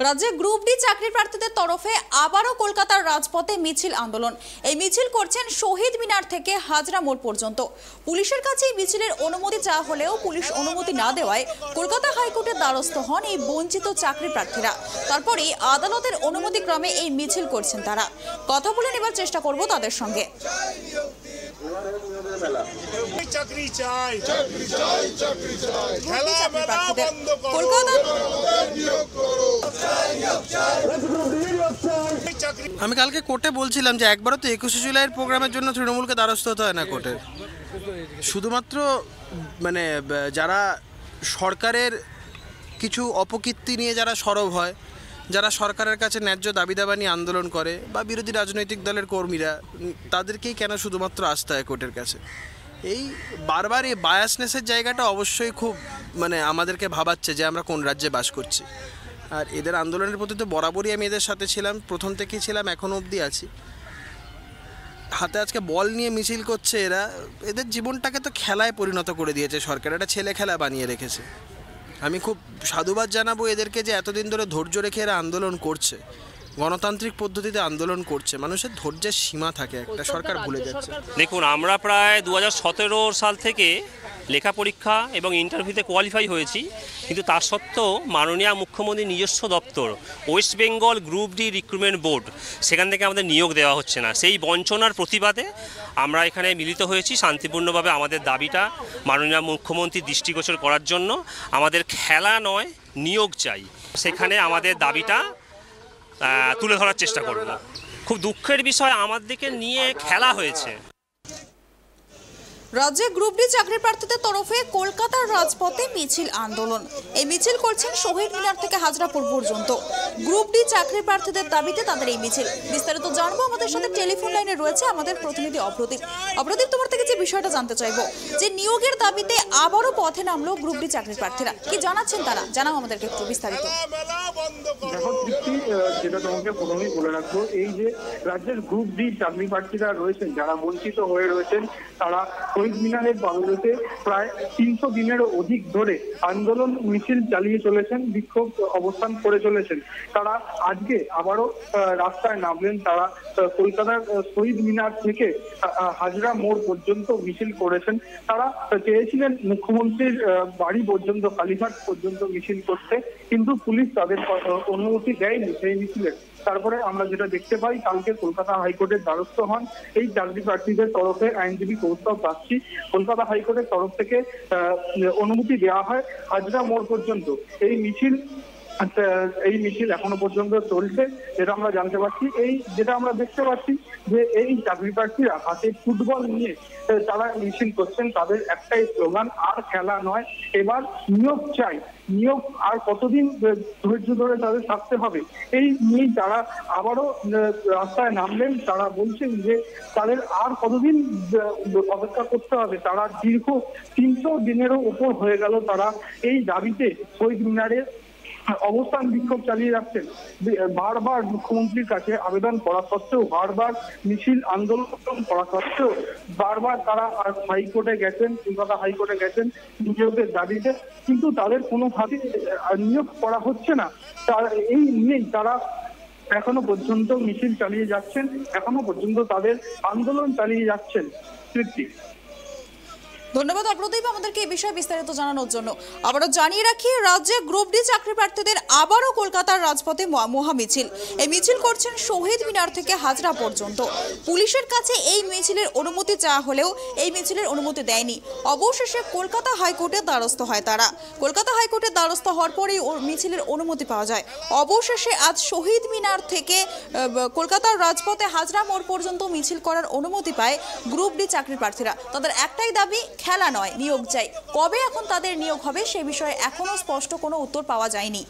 রাজ্যে group D চাকরি প্রার্থীদের তরফে আবারও কলকাতার রাজপথে মিছিল আন্দোলন। এই মিছিল করছেন শহীদ মিনার থেকে হাজরা মোড় পর্যন্ত। পুলিশের কাছে এই মিছিলের অনুমতি চাওয়া হলেও পুলিশ অনুমতি না দেওয়ায় কলকাতা হাইকোর্টের দ্বারস্থ হন এই বঞ্চিত চাকরি প্রার্থীরা। তারপরে আদালতের অনুমতি ক্রমে এই মিছিল করছেন তারা। কথা বলে নেবার চেষ্টা করব তাদের সঙ্গে। আমি কালকে কোর্টে বলছিলাম যে একবারও তো 21শে জুলাইয়ের প্রোগ্রামের জন্য তৃণমূলকে দ্বারস্থ হতে হয় না কোর্টের। শুধুমাত্র মানে যারা সরকারের কিছু অপকীর্তি নিয়ে যারা সরব হয়, যারা সরকারের কাছে ন্যায্য দাবি দাবা নিয়ে আন্দোলন করে বা বিরোধী রাজনৈতিক দলের কর্মীরা, তাদেরকেই কেন শুধুমাত্র আসতে হয় কোর্টের কাছে। এই বারবার এই বায়াসনেসের জায়গাটা অবশ্যই খুব আমাদেরকে ভাবাচ্ছে যে আমরা কোন রাজ্যে বাস করছি। আর এদের আন্দোলনের প্রতি তো বরাবরই আমি এদের সাথে ছিলাম, প্রথম থেকেই ছিলাম, এখনও অবধি আছি। হাতে আজকে বল নিয়ে মিছিল করছে এরা। এদের জীবনটাকে তো খেলায় পরিণত করে দিয়েছে সরকার, একটা ছেলে খেলা বানিয়ে রেখেছে। আমি খুব সাধুবাদ জানাবো এদেরকে যে এতদিন ধরে ধৈর্য রেখে এরা আন্দোলন করছে, গণতান্ত্রিক পদ্ধতিতে আন্দোলন করছে। মানুষের ধৈর্যের সীমা থাকে, একটা সরকার ভুলে যাচ্ছে। দেখুন, আমরা প্রায় 2017 সাল থেকে লেখা পরীক্ষা এবং ইন্টারভিউতে কোয়ালিফাই হয়েছি, কিন্তু তা সত্ত্বেও মাননীয় মুখ্যমন্ত্রীর নিজস্ব দপ্তর West Bengal group D recruitment board, সেখান থেকে আমাদের নিয়োগ দেওয়া হচ্ছে না। সেই বঞ্চনার প্রতিবাদে আমরা এখানে মিলিত হয়েছি শান্তিপূর্ণভাবে। আমাদের দাবিটা মাননীয় মুখ্যমন্ত্রী দৃষ্টিগোচর করার জন্য। আমাদের খেলা নয়, নিয়োগ চাই। সেখানে আমাদের দাবিটা তুলে ধরার চেষ্টা করব। খুব দুঃখের বিষয়, আমাদেরকে নিয়ে খেলা হয়েছে। রাজ্যে গ্রুপ ডি চাকরি প্রার্থীদের তরফে কলকাতার রাজপথে মিছিল আন্দোলন। এই মিছিল করছেন শহীদ মিনার থেকে হাজরাপুর পর্যন্ত। গ্রুপ ডি চাকরি প্রার্থীদের দাবিতে তাদের এই মিছিল। বিস্তারিত জানবো, আমাদের সাথে টেলিফোন লাইনে রয়েছে আমাদের প্রতিনিধি অপ্রদীপ। অপ্রদীপ, তোমার থেকে যে বিষয়টা জানতে চাইবো, যে নিয়োগের দাবিতে আবারও পথে নামলো গ্রুপ ডি চাকরি প্রার্থীরা, কি জানাচ্ছেন তারা? জানাও আমাদেরকে একটু বিস্তারিত। দেখো তৃপ্তি, যেটা তোমাকে প্রথমেই বলে রাখবো, এই যে রাজ্যের গ্রুপ ডি চাকরি প্রার্থীরা রয়েছেন, যারা বঞ্চিত হয়ে রয়েছেন, তারা শহীদ মিনারের বাংলোতে প্রায় 300 দিনেরও অধিক ধরে আন্দোলন মিছিল চালিয়ে চলেছেন, বিক্ষোভ অবস্থান করে চলেছেন। তারা আজকে আবারও রাস্তায় নামলেন। তারা কলকাতার শহীদ মিনার থেকে হাজরা মোড় পর্যন্ত মিছিল করেছেন। তারা চেয়েছিলেন মুখ্যমন্ত্রীর বাড়ি পর্যন্ত, কালীঘাট পর্যন্ত মিছিল করতে, কিন্তু পুলিশ তাদের অনুমতি দেয়নি সেই মিছিলের। তারপরে আমরা যেটা দেখতে পাই, কালকে কলকাতা হাইকোর্টের দ্বারস্থ হন এই চাকরি প্রার্থীদের তরফে আইনজীবী কৌস্তব বাগচি। কলকাতা হাইকোর্টের তরফ থেকে অনুমতি দেওয়া হয় হাজরা মোড় পর্যন্ত। এই মিছিল এখনো পর্যন্ত চলছে, যেটা আমরা জানতে পারছি। যেটা আমরা দেখতে পাচ্ছি যে এই চাকরি প্রার্থীরা হাতে ফুটবল নিয়ে তারা মিছিল করছেন। তাদের একটাই স্লোগান, আর খেলা নয়, এবার নিয়োগ চাই। নিয়োগ আর কতদিন ধৈর্য ধরে তাদের থাকতে হবে, এই নিয়েই তারা আবারও রাস্তায় নামলেন। তারা বলছেন যে তাদের আর কতদিন অপেক্ষা করতে হবে। তারা দীর্ঘ 300 দিনেরও উপর হয়ে গেল তারা এই দাবিতে শহীদ মিনারে অবস্থান বিক্ষোভ চালিয়ে যাচ্ছেন। বারবার মুখ্যমন্ত্রীর কাছে আবেদন করা সত্ত্বেও, বারবার মিছিল আন্দোলন করা সত্ত্বেও, বারবার তারা হাইকোর্টে গেছেন, কলকাতা হাইকোর্টে গেছেন নিয়োগের দাবিতে, কিন্তু তাদের কোনোভাবে নিয়োগ করা হচ্ছে না। এই নিয়েই তারা এখনো পর্যন্ত মিছিল চালিয়ে যাচ্ছেন, এখনো পর্যন্ত তাদের আন্দোলন চালিয়ে যাচ্ছেন। তৃপ্তি, ধন্যবাদ অপ্রদীপ আমাদেরকে এই বিষয়ে বিস্তারিত জানানোর জন্য। আবারও জানিয়ে রাখি, রাজ্যে গ্রুপ ডি চাকরি প্রার্থীদের আবারও কলকাতার রাজপথে মহা মিছিল। এই মিছিল করছেন শহীদ মিনার থেকে হাজরা পর্যন্ত। পুলিশের কাছে এই মিছিলের অনুমতি চাওয়া হলেও এই মিছিলের অনুমতি দেয়নি। অবশেষে কলকাতা হাইকোর্টের দ্বারস্থ হয় তারা। কলকাতা হাইকোর্টের দ্বারস্থ হওয়ার পরেই মিছিলের অনুমতি পাওয়া যায়। অবশেষে আজ শহীদ মিনার থেকে কলকাতার রাজপথে হাজরা মোড় পর্যন্ত মিছিল করার অনুমতি পায় গ্রুপ ডি চাকরি প্রার্থীরা। তাদের একটাই দাবি, খেলা নয়, নিয়োগ চাই। কবে এখন তাদের নিয়োগ হবে সে বিষয়ে এখনো স্পষ্ট কোনো উত্তর পাওয়া যায়নি।